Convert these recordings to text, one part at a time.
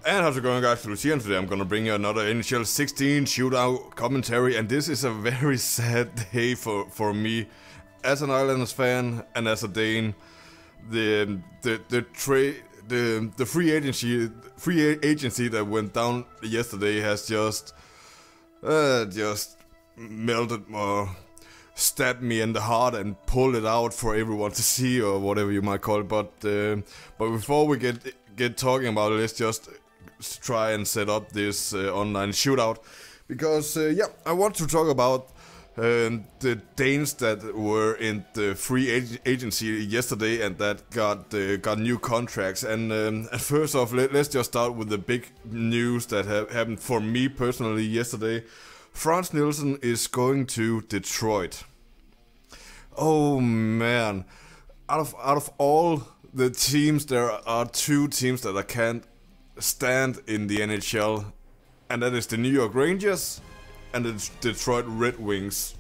And how's it going, guys? Lucian. Today I'm gonna bring you another NHL 16 shootout commentary, and this is a very sad day for me as an Islanders fan and as a Dane. The free agency that went down yesterday has just melted or stabbed me in the heart and pulled it out for everyone to see, or whatever you might call it. But before we get talking about it, let's just try and set up this online shootout, because I want to talk about the Danes that were in the free agency yesterday and that got new contracts. And first off, let's just start with the big news that happened for me personally yesterday. Frans Nielsen is going to Detroit. Oh man, out of all the teams, there are two teams that I can't stand in the NHL, and that is the New York Rangers and the Detroit Red Wings.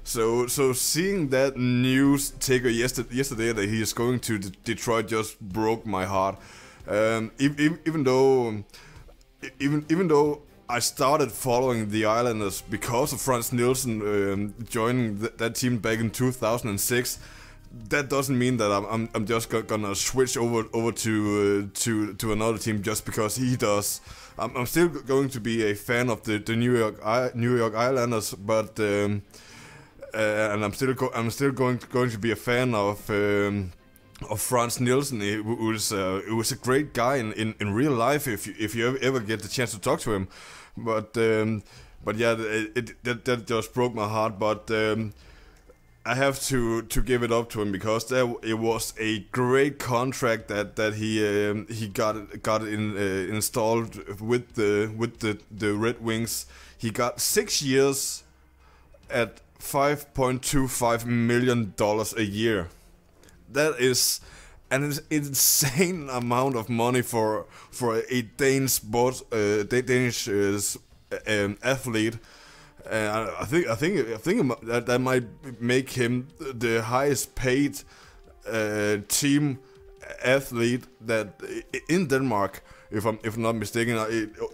So seeing that news ticker yesterday that he is going to Detroit just broke my heart. Even though I started following the Islanders because of Frans Nielsen joining that team back in 2006. That doesn't mean that I'm just gonna switch over to another team just because he does. I'm still going to be a fan of the New York Islanders, but and I'm still going to be a fan of Frans Nielsen. It was a great guy in real life if you ever get the chance to talk to him. But yeah, that just broke my heart. But I have to give it up to him, because it was a great contract that he got installed with the Red Wings. He got 6 years at $5.25 million a year. That is an insane amount of money for a Danish athlete. I think that might make him the highest paid team athlete that in Denmark, if I'm not mistaken.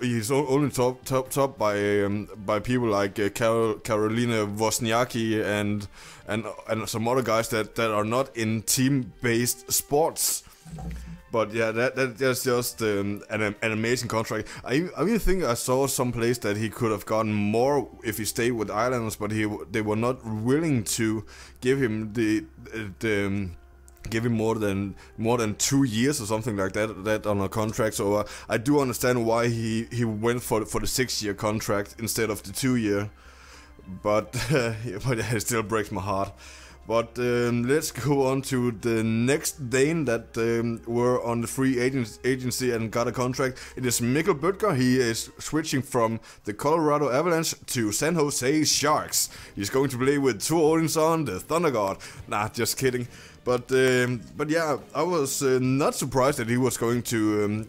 He's only topped by people like Caroline Wozniacki and some other guys that are not in team-based sports. But yeah, that's just an amazing contract. I even think I saw some place that he could have gotten more if he stayed with Islanders, but they were not willing to give him give him more than 2 years or something like that on a contract. So I do understand why he went for the 6-year contract instead of the 2-year. But it still breaks my heart. But let's go on to the next Dane that were on the free agency and got a contract. It is Mikkel Bødker. He is switching from the Colorado Avalanche to San Jose Sharks. He's going to play with Tor Odinson, the Thunder God. Nah, just kidding. But yeah, I was not surprised that he was going to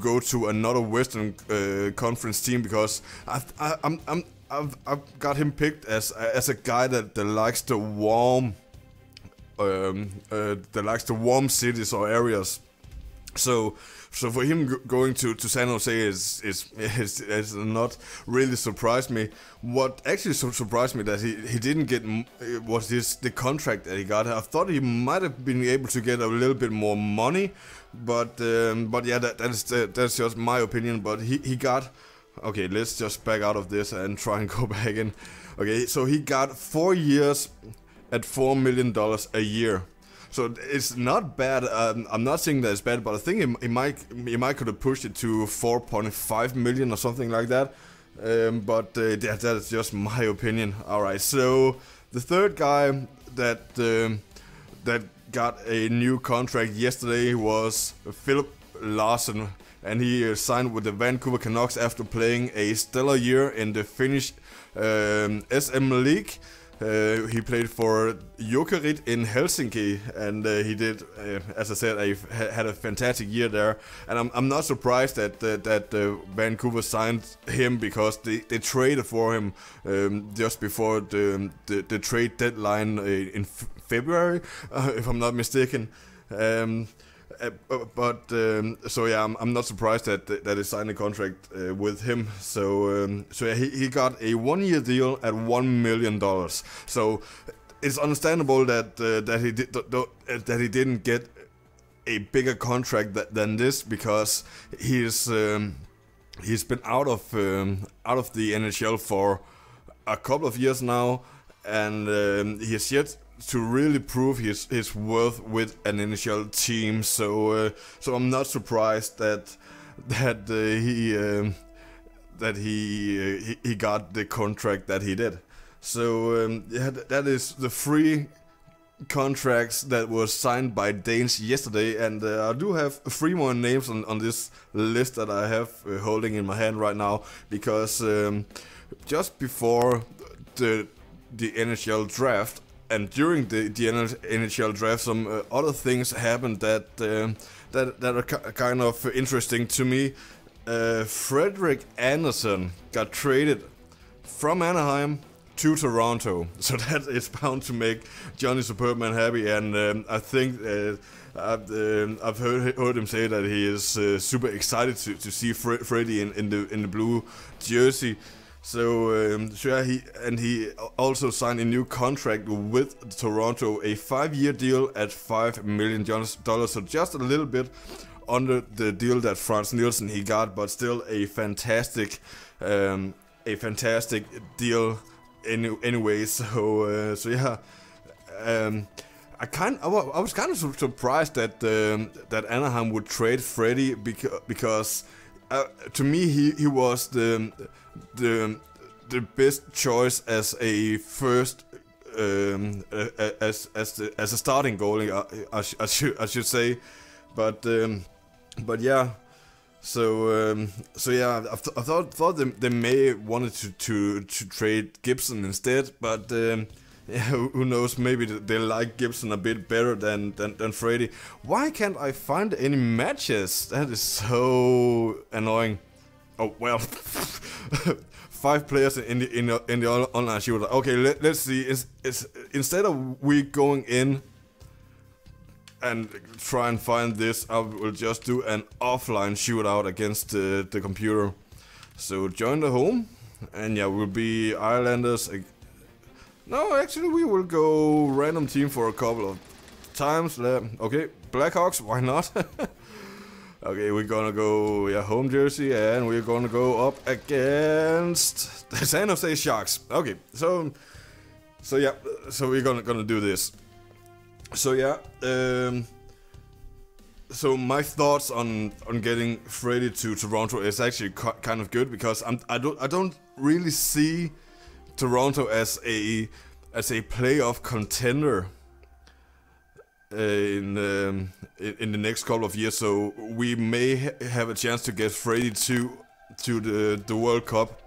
go to another Western Conference team, because I've got him picked as a guy that likes the warm cities or areas. So for him going to San Jose is not really surprised me. What actually surprised me that he didn't get was the contract that he got. I thought he might have been able to get a little bit more money, but yeah, that's just my opinion. But he got. Okay, let's just back out of this and try and go back in. Okay, so he got 4 years at $4 million a year. So it's not bad. I'm not saying that it's bad, but I think he might could have pushed it to 4.5 million or something like that. But that's just my opinion. All right, so the third guy that got a new contract yesterday was Philip Larsen. And he signed with the Vancouver Canucks after playing a stellar year in the Finnish SM League. He played for Jokerit in Helsinki, and he did, as I said, had a fantastic year there. And I'm not surprised that Vancouver signed him, because they traded for him just before the trade deadline in February, if I'm not mistaken. So yeah, I'm not surprised that he signed a contract with him. So yeah, he got a 1-year deal at $1 million. So it's understandable that he didn't get a bigger contract than this, because he's been out of the NHL for a couple of years now, and he has yet to really prove his worth with an NHL team. So I'm not surprised that he got the contract that he did. So yeah, that is the 3 contracts that were signed by Danes yesterday, and I do have 3 more names on this list that I have holding in my hand right now, because just before the NHL draft and during the NHL draft, some other things happened that are kind of interesting to me. Frederik Andersen got traded from Anaheim to Toronto, so that is bound to make Johnny Superman happy, and I think I've heard him say that he is super excited to see Freddie in the blue jersey. So yeah, he also signed a new contract with Toronto, a 5-year deal at $5 million, so just a little bit under the deal that Frans Nielsen he got, but still a fantastic deal. Anyway, so yeah, I was kind of surprised that Anaheim would trade Freddie, because to me he was the best choice as a first as a starting goalie, I should say, but yeah. So yeah, I thought they may wanted to trade Gibson instead, but yeah, who knows? Maybe they like Gibson a bit better than Freddie. Why can't I find any matches? That is so annoying. Oh well, 5 players in the online shootout. Okay, let's see. Is instead of we going in and try and find this, I will just do an offline shootout against the computer. So join the home, and yeah, we'll be Islanders. No, actually we will go random team for a couple of times. Okay, Blackhawks, why not? Okay, we're gonna go home jersey, and we're gonna go up against the San Jose Sharks. Okay, so yeah, so we're gonna do this. So yeah, so my thoughts on getting Freddie to Toronto is actually kind of good, because I don't really see Toronto as a playoff contender in the next couple of years. So we may have a chance to get Freddie to the World Cup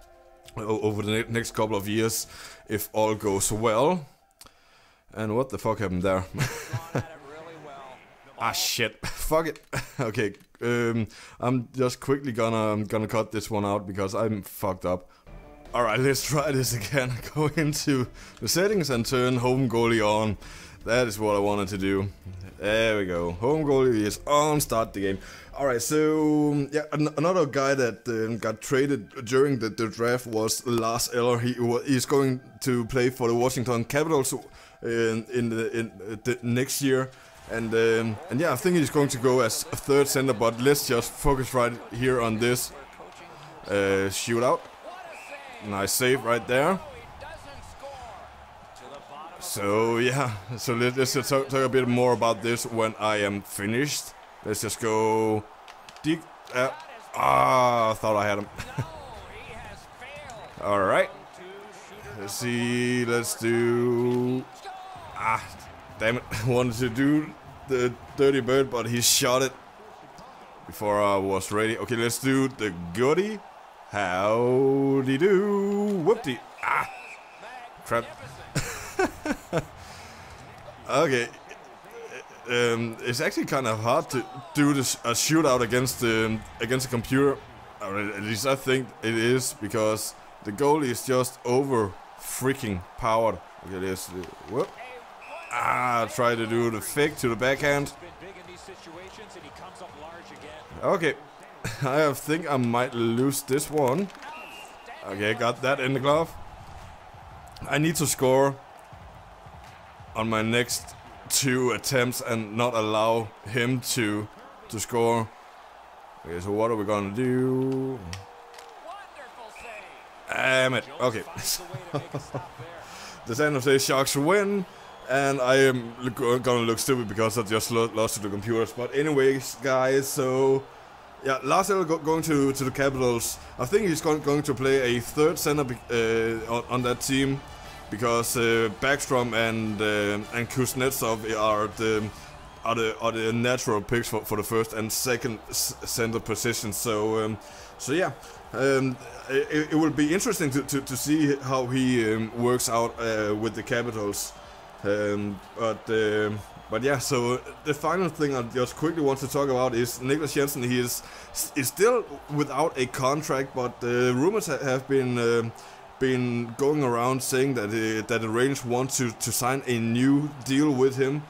over the next couple of years if all goes well. And what the fuck happened there? Ah shit, fuck it. Okay, I'm just quickly gonna cut this one out because I'm fucked up. Alright, let's try this again. Go into the settings and turn home goalie on. That is what I wanted to do. There we go. Home goalie is on, start the game. Alright, so yeah, another guy that got traded during the draft was Lars Eller. He's going to play for the Washington Capitals in the next year, and yeah, I think he's going to go as a third center, but let's just focus right here on this shootout. Nice save right there. So yeah, so let's just talk a bit more about this when I am finished. Let's just go deep. I thought I had him. Alright, let's see, let's do... damn it, I wanted to do the dirty bird, but he shot it before I was ready. Okay, let's do the goodie. Howdy do. Whoopty. Crap. Okay. It's actually kind of hard to do a shootout against the computer. Or at least I think it is, because the goalie is just over freaking powered. Okay, let's whoop. Try to do the fake to the backhand. Okay, I think I might lose this one. Okay, got that in the glove. I need to score on my next 2 attempts and not allow him to score. Okay, so what are we gonna do? Damn it. Okay. The San Jose Sharks win, and I am gonna look stupid because I just lost to the computers. But anyways, guys, so yeah, Lars going to the Capitals. I think he's going to play a third center on that team, because Backstrom and Kuznetsov are the natural picks for the first and second center position. So yeah, it will be interesting to see how he works out with the Capitals. But yeah, so the final thing I just quickly want to talk about is Niklas Jensen. He is still without a contract, but rumors have been going around saying that the Rangers want to sign a new deal with him,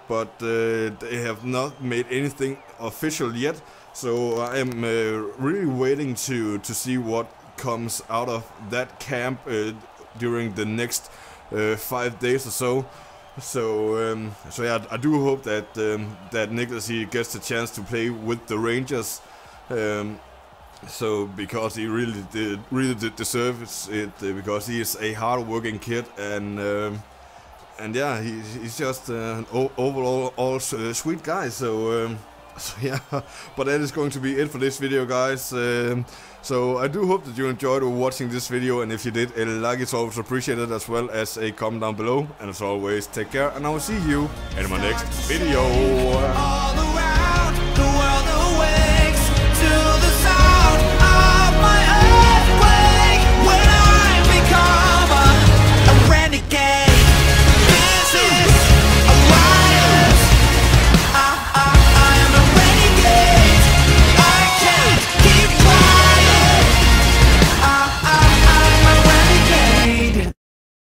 but they have not made anything official yet. So I am really waiting to see what comes out of that camp during the next 5 days or so. So yeah, I do hope that Niklas, he gets the chance to play with the Rangers. So because he really did deserve it, because he is a hard-working kid, and yeah, he's just an overall sweet guy. So yeah, but that is going to be it for this video, guys. So I do hope that you enjoyed watching this video, and if you did, a like is always appreciated, as well as a comment down below. And as always, take care, and I will see you in my next video.